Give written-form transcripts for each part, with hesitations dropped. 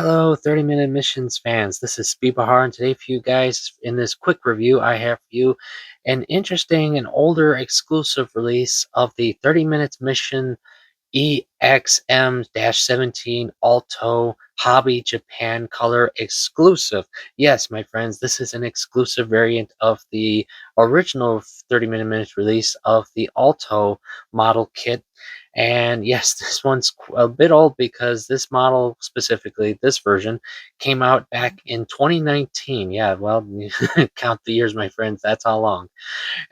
Hello, 30-minute missions fans. This is Speed Bahar, and today for you guys, in this quick review, I have for you an interesting and older exclusive release of the 30 minutes mission eEXM-17 Alto Hobby Japan Color exclusive. Yes, my friends, this is an exclusive variant of the original 30 minutes release of the Alto model kit. And yes, this one's a bit old because this model, specifically this version, came out back in 2019. Yeah, well, count the years, my friends. That's how long.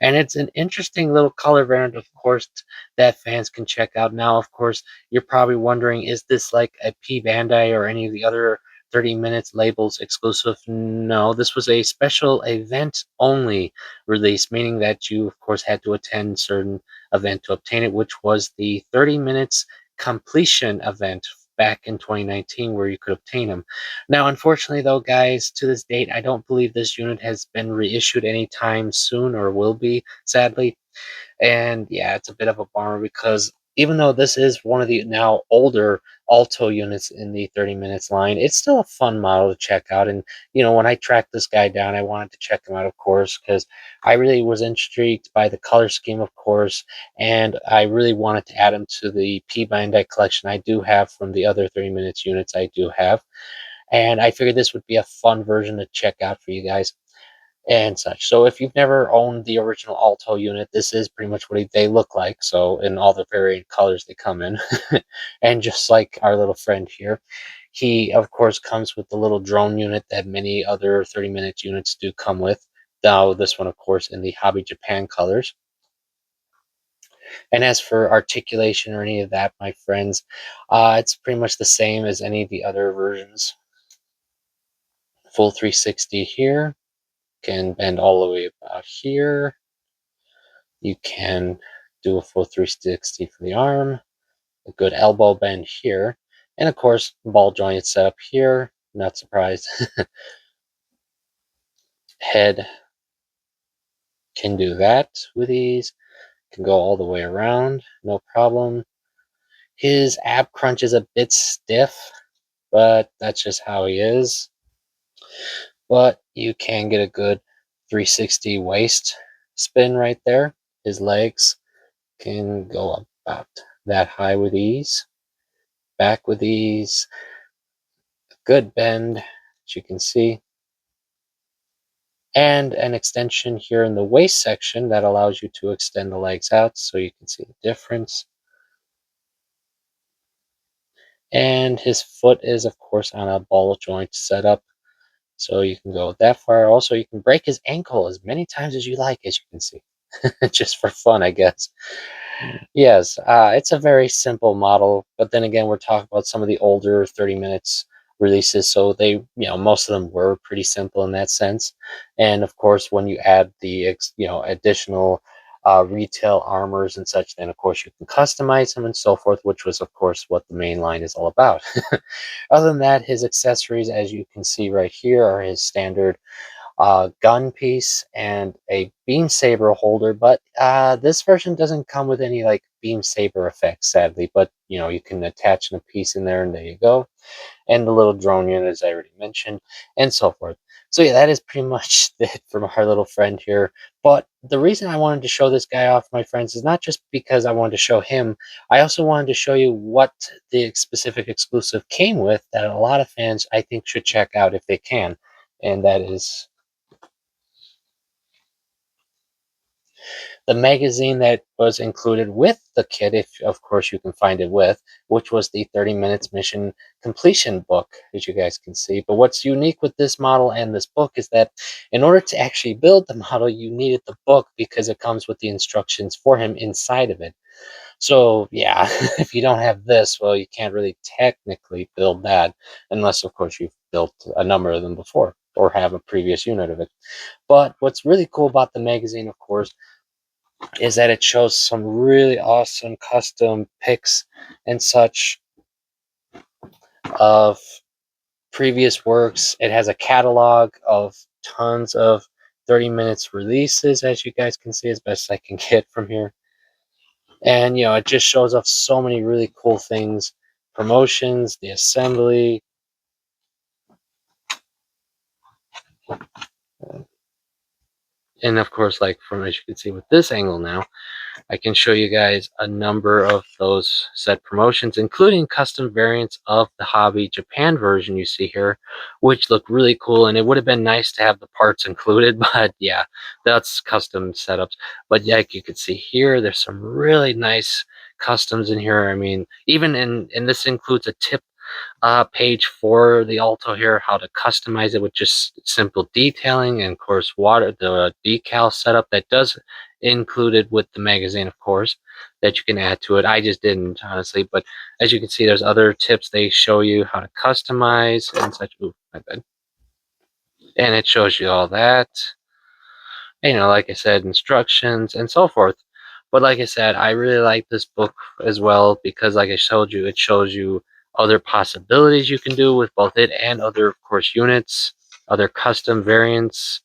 And it's an interesting little color variant, of course, that fans can check out. Now, of course, you're probably wondering, is this like a P Bandai or any of the other 30 minutes labels exclusive? No, this was a special event only release, meaning that you, of course, had to attend certain event to obtain it, which was the 30 minutes completion event back in 2019 where you could obtain them. Now, unfortunately, though, guys, to this date, I don't believe this unit has been reissued anytime soon or will be, sadly. And yeah, it's a bit of a bummer because even though this is one of the now older Alto units in the 30 minutes line, it's still a fun model to check out. And when I tracked this guy down, I wanted to check him out, of course, because I really was intrigued by the color scheme, of course, and I really wanted to add him to the P Bandai collection I do have from the other 30 minutes units I do have. And I figured this would be a fun version to check out for you guys and such. So if you've never owned the original Alto unit, this is pretty much what they look like. So in all the variant colors they come in. And just like our little friend here, he of course comes with the little drone unit that many other 30 minute units do come with. Now this one of course in the Hobby Japan colors. And as for articulation or any of that, my friends, it's pretty much the same as any of the other versions. Full 360 here, can bend all the way about here. You can do a full 360 for the arm, a good elbow bend here, and of course, ball joint set up here. Not surprised. Head can do that with ease. Can go all the way around, no problem. His ab crunch is a bit stiff, but that's just how he is. But you can get a good 360 waist spin right there. His legs can go about that high with ease. Back with ease. Good bend, as you can see. And an extension here in the waist section that allows you to extend the legs out so you can see the difference. And his foot is, of course, on a ball joint setup, so you can go that far. Also, you can break his ankle as many times as you like, as you can see, just for fun, I guess. Yes, it's a very simple model, but then again, we're talking about some of the older 30 minutes releases, so they, most of them were pretty simple in that sense. And of course, when you add the, additional retail armors and such, then of course you can customize them and so forth, which was, of course, what the main line is all about. Other than that, his accessories, as you can see right here, are his standard gun piece and a beam saber holder, but this version doesn't come with any like beam saber effects, sadly. But you can attach a piece in there, and there you go. And the little drone unit, as I already mentioned, and so forth. So yeah, that is pretty much it from our little friend here. But the reason I wanted to show this guy off, my friends, is not just because I wanted to show him. I also wanted to show you what the specific exclusive came with that a lot of fans, I think, should check out if they can. And that is the magazine that was included with the kit, if of course you can find it with, which was the 30 minutes mission completion book, as you guys can see. But what's unique with this model and this book is that in order to actually build the model, you needed the book because it comes with the instructions for him inside of it. So yeah, if you don't have this, well, you can't really technically build that unless of course you've built a number of them before or have a previous unit of it. But what's really cool about the magazine, of course, is that it shows some really awesome custom pics and such of previous works. It has a catalog of tons of 30 minutes releases, as you guys can see, as best I can get from here. And it just shows off so many really cool things, promotions, the assembly, And of course, like from as you can see with this angle now, I can show you guys a number of those set promotions, including custom variants of the Hobby Japan version you see here, which look really cool. And it would have been nice to have the parts included, but yeah, that's custom setups. But yeah, like you can see here, there's some really nice customs in here. I mean, even and this includes a tip page for the Alto here, how to customize it with just simple detailing, and of course the decal setup that does included with the magazine, of course, that you can add to it. I just didn't, honestly, but as you can see, there's other tips they show you how to customize and such. Ooh, my bad. And it shows you all that, like I said, instructions and so forth. But like I said, I really like this book as well because, like I told you, it shows you other possibilities you can do with both it and other, of course, units, other custom variants.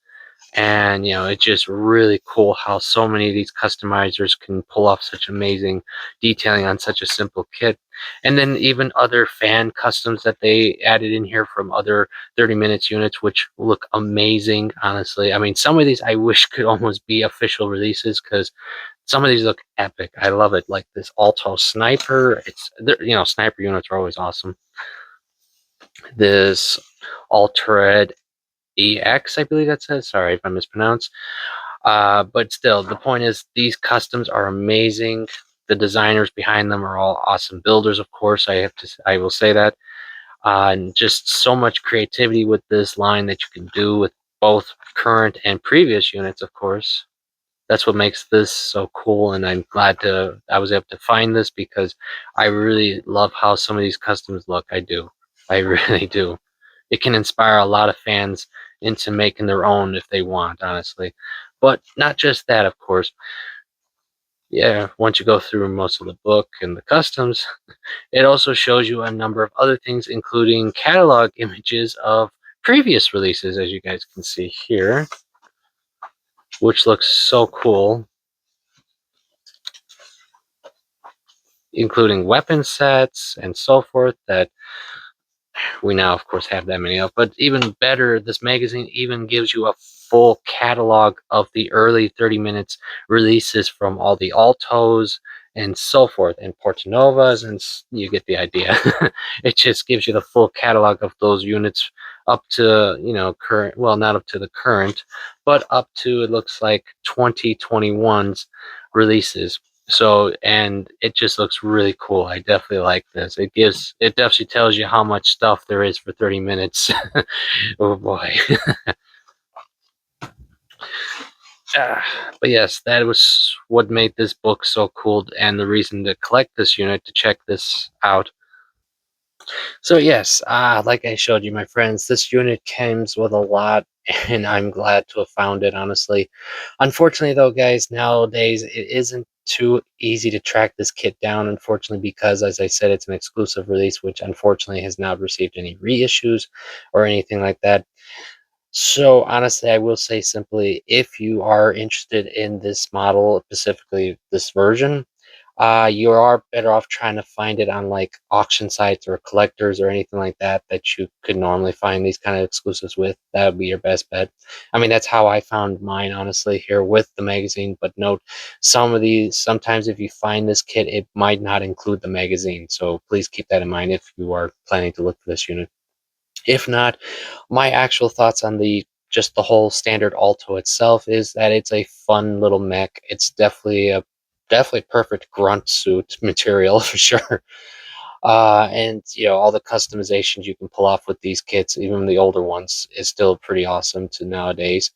And it's just really cool how so many of these customizers can pull off such amazing detailing on such a simple kit. And then even other fan customs that they added in here from other 30 minutes units, which look amazing, honestly. I mean, some of these I wish could almost be official releases because some of these look epic. I love it. Like this Alto sniper. Sniper units are always awesome. This Altered EX, I believe that says. Sorry if I mispronounce. But still, the point is these customs are amazing. The designers behind them are all awesome builders, of course. I will say that. And just so much creativity with this line that you can do with both current and previous units, of course. That's what makes this so cool, and I'm glad I was able to find this because I really love how some of these customs look. I do. I really do. It can inspire a lot of fans into making their own if they want, honestly. But not just that, of course. Yeah, once you go through most of the book and the customs, it also shows you a number of other things, including catalog images of previous releases, as you guys can see here, which looks so cool, including weapon sets and so forth that we now, of course, have that many of. But even better, this magazine even gives you a full catalog of the early 30 minutes releases from all the Altos and so forth, and Portanovas, and you get the idea. It just gives you the full catalog of those units up to, current, well, not up to the current, but up to, it looks like 2021's releases. So, and it just looks really cool. I definitely like this. It definitely tells you how much stuff there is for 30 minutes. Oh boy. Ah, but yes, that was what made this book so cool and the reason to collect this unit, to check this out. So yes, like I showed you, my friends, this unit comes with a lot, and I'm glad to have found it, honestly. Unfortunately, though, guys, nowadays it isn't too easy to track this kit down, unfortunately, because, as I said, it's an exclusive release, which unfortunately has not received any reissues or anything like that. So honestly, I will say simply, if you are interested in this model, specifically this version, you are better off trying to find it on like auction sites or collectors or anything like that that you could normally find these kind of exclusives with. That would be your best bet. I mean, that's how I found mine, honestly, here with the magazine. But note, sometimes if you find this kit, it might not include the magazine. So please keep that in mind if you are planning to look for this unit. If not, my actual thoughts on the whole standard Alto itself is that it's a fun little mech. It's definitely perfect grunt suit material for sure. And all the customizations you can pull off with these kits, even the older ones, is still pretty awesome to nowadays.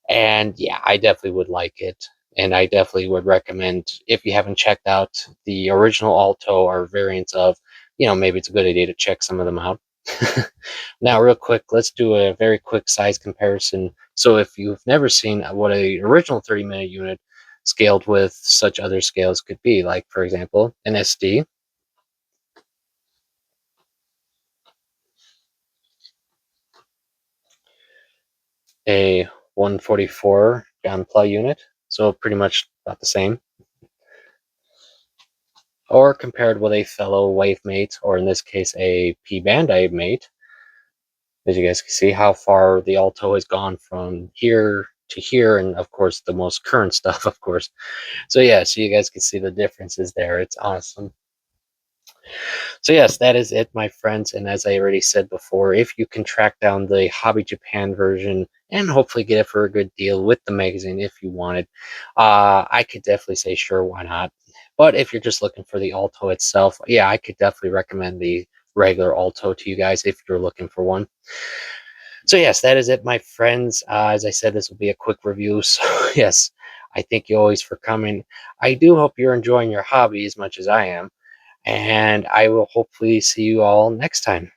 And yeah, I definitely would like it. And I definitely would recommend, if you haven't checked out the original Alto or variants of, maybe it's a good idea to check some of them out. Now, real quick, let's do a very quick size comparison. So if you've never seen what a original 30-minute unit scaled with such other scales could be, like, for example, an SD, a 144 Gunpla unit, so pretty much about the same, or compared with a fellow wave mate, or in this case a P Bandai mate, As you guys can see how far the Alto has gone from here to here, and of course the most current stuff, of course. So yeah, so you guys can see the differences there. It's awesome. So yes, that is it, my friends. And as I already said before, if you can track down the Hobby Japan version and hopefully get it for a good deal with the magazine if you wanted, I could definitely say sure, why not? But if you're just looking for the Alto itself, yeah, I could definitely recommend the regular Alto to you guys if you're looking for one. So yes, that is it, my friends. As I said, this will be a quick review. So yes, I thank you always for coming. I do hope you're enjoying your hobby as much as I am, and I will hopefully see you all next time.